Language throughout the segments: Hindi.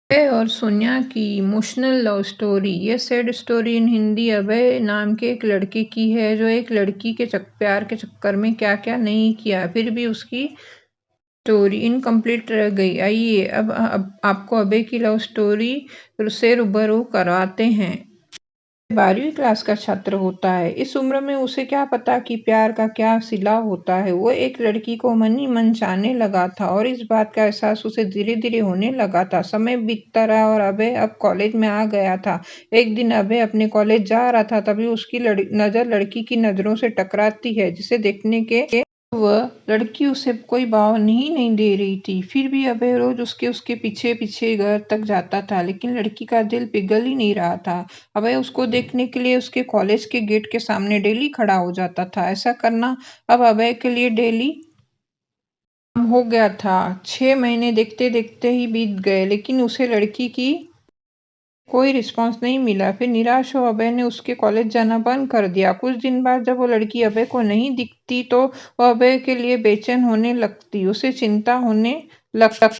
अभय और सोनिया की इमोशनल लव स्टोरी। ये सैड स्टोरी इन हिंदी अभय नाम के एक लड़के की है जो एक लड़की के प्यार के चक्कर में क्या क्या नहीं किया, फिर भी उसकी स्टोरी इनकम्प्लीट रह गई। आइए अब आपको अभय की लव स्टोरी से रूबरू करवाते हैं। 12वीं क्लास का छात्र होता है। इस उम्र में उसे क्या पता कि प्यार का क्या सिला होता है। वो एक लड़की को मन ही मन चाहने लगा था और इस बात का एहसास उसे धीरे धीरे होने लगा था। समय बीतता रहा और अभय अब कॉलेज में आ गया था। एक दिन अभय अपने कॉलेज जा रहा था, तभी उसकी नजर लड़की की नजरों से टकराती है जिसे देखने के वह लड़की उसे कोई भाव नहीं दे रही थी। फिर भी अभय रोज उसके उसके पीछे पीछे घर तक जाता था, लेकिन लड़की का दिल पिघल ही नहीं रहा था। अभय उसको देखने के लिए उसके कॉलेज के गेट के सामने डेली खड़ा हो जाता था। ऐसा करना अब अभय के लिए डेली हो गया था। 6 महीने देखते देखते ही बीत गए, लेकिन उसे लड़की की कोई रिस्पॉन्स नहीं मिला। फिर निराश हो अभय ने उसके कॉलेज जाना बंद कर दिया। कुछ दिन बाद जब वो लड़की अभय को नहीं दिखती तो वो अभय के लिए बेचैन होने लगती। उसे चिंता होने लगता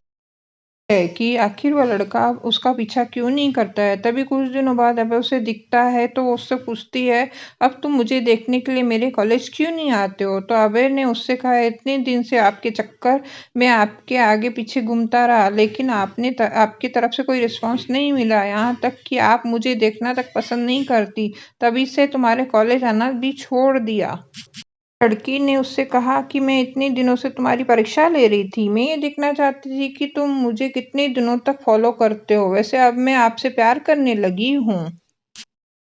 है कि आखिर वह लड़का उसका पीछा क्यों नहीं करता है। तभी कुछ दिनों बाद अभय उसे दिखता है तो वो उससे पूछती है, अब तुम मुझे देखने के लिए मेरे कॉलेज क्यों नहीं आते हो। तो अभय ने उससे कहा, इतने दिन से आपके चक्कर में आपके आगे पीछे घूमता रहा, लेकिन आपकी तरफ से कोई रिस्पॉन्स नहीं मिला। यहाँ तक कि आप मुझे देखना तक पसंद नहीं करती। तभी से तुम्हारे कॉलेज आना भी छोड़ दिया। लड़की ने उससे कहा कि मैं इतने दिनों से तुम्हारी परीक्षा ले रही थी। मैं ये देखना चाहती थी कि तुम मुझे कितने दिनों तक फॉलो करते हो। वैसे अब मैं आपसे प्यार करने लगी हूँ।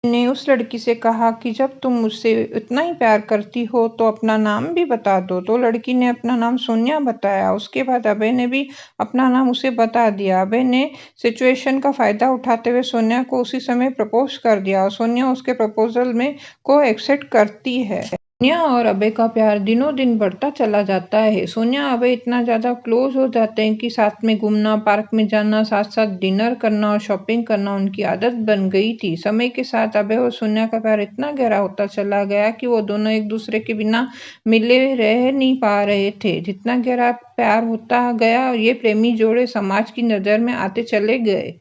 ने उस लड़की से कहा कि जब तुम मुझसे इतना ही प्यार करती हो तो अपना नाम भी बता दो। तो लड़की ने अपना नाम सोनिया बताया। उसके बाद अभय ने भी अपना नाम उसे बता दिया। अभय ने सिचुएशन का फायदा उठाते हुए सोनिया को उसी समय प्रपोज कर दिया और सोनिया उसके प्रपोजल में को एक्सेप्ट करती है। सोनिया और अभय का प्यार दिनों दिन बढ़ता चला जाता है। सोनिया अभय इतना ज्यादा क्लोज हो जाते हैं कि साथ में घूमना, पार्क में जाना, साथ साथ डिनर करना और शॉपिंग करना उनकी आदत बन गई थी। समय के साथ अभय और सोनिया का प्यार इतना गहरा होता चला गया कि वो दोनों एक दूसरे के बिना मिले रह नहीं पा रहे थे। जितना गहरा प्यार होता गया ये प्रेमी जोड़े समाज की नजर में आते चले गए।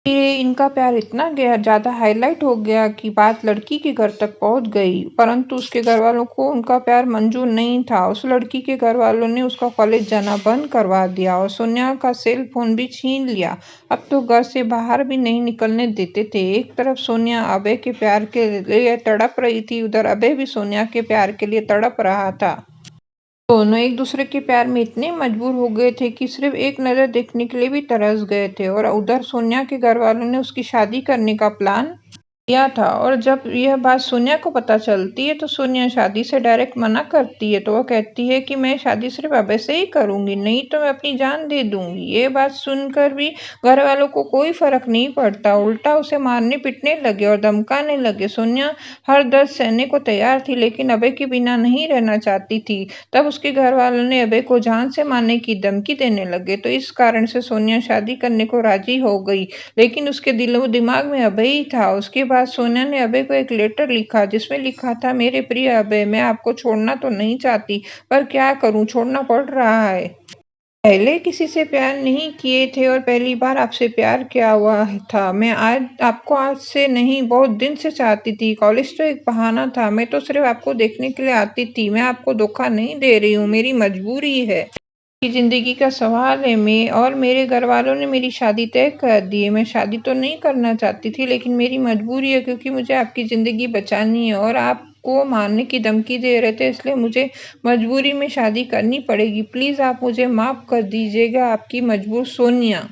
धीरे इनका प्यार इतना ज्यादा हाईलाइट हो गया कि बात लड़की के घर तक पहुंच गई, परंतु उसके घर वालों को उनका प्यार मंजूर नहीं था। उस लड़की के घर वालों ने उसका कॉलेज जाना बंद करवा दिया और सोनिया का सेल फोन भी छीन लिया। अब तो घर से बाहर भी नहीं निकलने देते थे। एक तरफ सोनिया अभय के प्यार के लिए तड़प रही थी, उधर अभय भी सोनिया के प्यार के लिए तड़प रहा था। दोनों एक दूसरे के प्यार में इतने मजबूर हो गए थे कि सिर्फ एक नजर देखने के लिए भी तरस गए थे। और उधर सोनिया के घर वालों ने उसकी शादी करने का प्लान किया था। और जब यह बात सोनिया को पता चलती है तो सोनिया शादी से डायरेक्ट मना करती है। तो वो कहती है कि मैं शादी सिर्फ अभय से ही करूंगी, नहीं तो मैं अपनी जान दे दूंगी। ये बात सुनकर भी घर वालों को कोई फर्क नहीं पड़ता, उल्टा उसे मारने पीटने लगे और धमकाने लगे। सोनिया हर दर्द सहने को तैयार थी, लेकिन अभय के बिना नहीं रहना चाहती थी। तब उसके घर वालों ने अभय को जान से मारने की धमकी देने लगे, तो इस कारण से सोनिया शादी करने को राजी हो गई। लेकिन उसके दिलो दिमाग में अभय ही था। उसके बाद सोनिया ने अभय को एक लेटर लिखा जिसमें लिखा था, मेरे प्रिय अभय, मैं आपको छोड़ना तो नहीं चाहती, पर क्या करूं, छोड़ना पड़ रहा है। पहले किसी से प्यार नहीं किए थे और पहली बार आपसे प्यार किया हुआ था। मैं आज से नहीं, बहुत दिन से चाहती थी। कॉलेज तो एक बहाना था, मैं तो सिर्फ आपको देखने के लिए आती थी। मैं आपको धोखा नहीं दे रही हूँ, मेरी मजबूरी है। की जिंदगी का सवाल है। मैं और मेरे घर वालों ने मेरी शादी तय कर दी है। मैं शादी तो नहीं करना चाहती थी, लेकिन मेरी मजबूरी है क्योंकि मुझे आपकी जिंदगी बचानी है और आपको मारने की धमकी दे रहे थे, इसलिए मुझे मजबूरी में शादी करनी पड़ेगी। प्लीज आप मुझे माफ कर दीजिएगा, आपकी मजबूर सोनिया।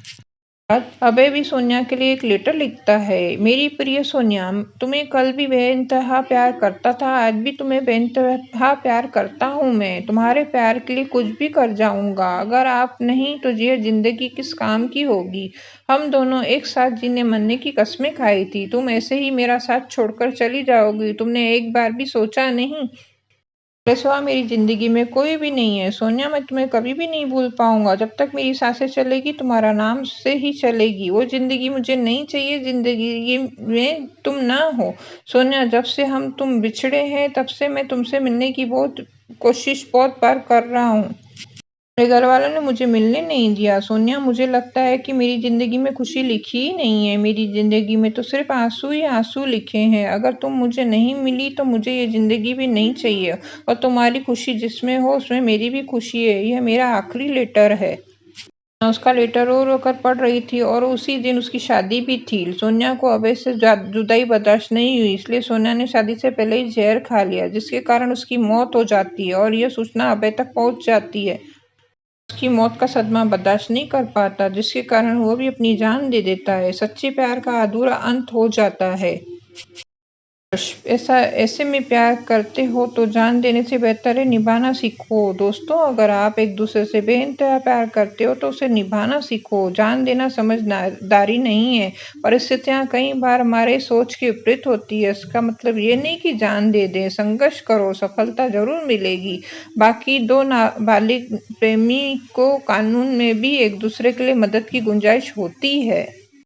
अभय भी सोनिया के लिए एक लेटर लिखता है, मेरी प्रिय सोनिया, तुम्हें कल भी बेइंतहा प्यार करता था, आज भी तुम्हें बेइंतहा प्यार करता हूँ। मैं तुम्हारे प्यार के लिए कुछ भी कर जाऊंगा। अगर आप नहीं तो यह जिंदगी किस काम की होगी। हम दोनों एक साथ जीने मरने की कस्में खाई थी, तुम ऐसे ही मेरा साथ छोड़कर चली जाओगी। तुमने एक बार भी सोचा नहीं, मेरे सिवा मेरी जिंदगी में कोई भी नहीं है। सोनिया, मैं तुम्हें कभी भी नहीं भूल पाऊंगा। जब तक मेरी सांसें चलेगी तुम्हारा नाम से ही चलेगी। वो जिंदगी मुझे नहीं चाहिए, जिंदगी में तुम ना हो। सोनिया, जब से तुम बिछड़े हैं तब से मैं तुमसे मिलने की बहुत कोशिश बहुत बार कर रहा हूँ। मेरे घर वालों ने मुझे मिलने नहीं दिया। सोनिया, मुझे लगता है कि मेरी ज़िंदगी में खुशी लिखी ही नहीं है। मेरी ज़िंदगी में तो सिर्फ आंसू ही आंसू लिखे हैं। अगर तुम मुझे नहीं मिली तो मुझे ये ज़िंदगी भी नहीं चाहिए, और तुम्हारी खुशी जिसमें हो उसमें मेरी भी खुशी है। यह मेरा आखिरी लेटर है। उसका लेटर रो रो कर पढ़ रही थी, और उसी दिन उसकी शादी भी थी। सोनिया को अभय से जुदाई बर्दाश्त नहीं हुई, इसलिए सोनिया ने शादी से पहले ही जहर खा लिया, जिसके कारण उसकी मौत हो जाती है, और यह सूचना अभय तक पहुंच जाती है। उसकी मौत का सदमा बर्दाश्त नहीं कर पाता, जिसके कारण वो भी अपनी जान दे देता है। सच्चे प्यार का अधूरा अंत हो जाता है। ऐसे में प्यार करते हो तो जान देने से बेहतर है निभाना सीखो। दोस्तों, अगर आप एक दूसरे से बेइंतहा प्यार करते हो तो उसे निभाना सीखो। जान देना समझदारी नहीं है। परिस्थितियां कई बार हमारे सोच के विपरीत होती है। इसका मतलब ये नहीं कि जान दे दें। संघर्ष करो, सफलता जरूर मिलेगी। बाकी दो नाबालिग प्रेमी को कानून में भी एक दूसरे के लिए मदद की गुंजाइश होती है।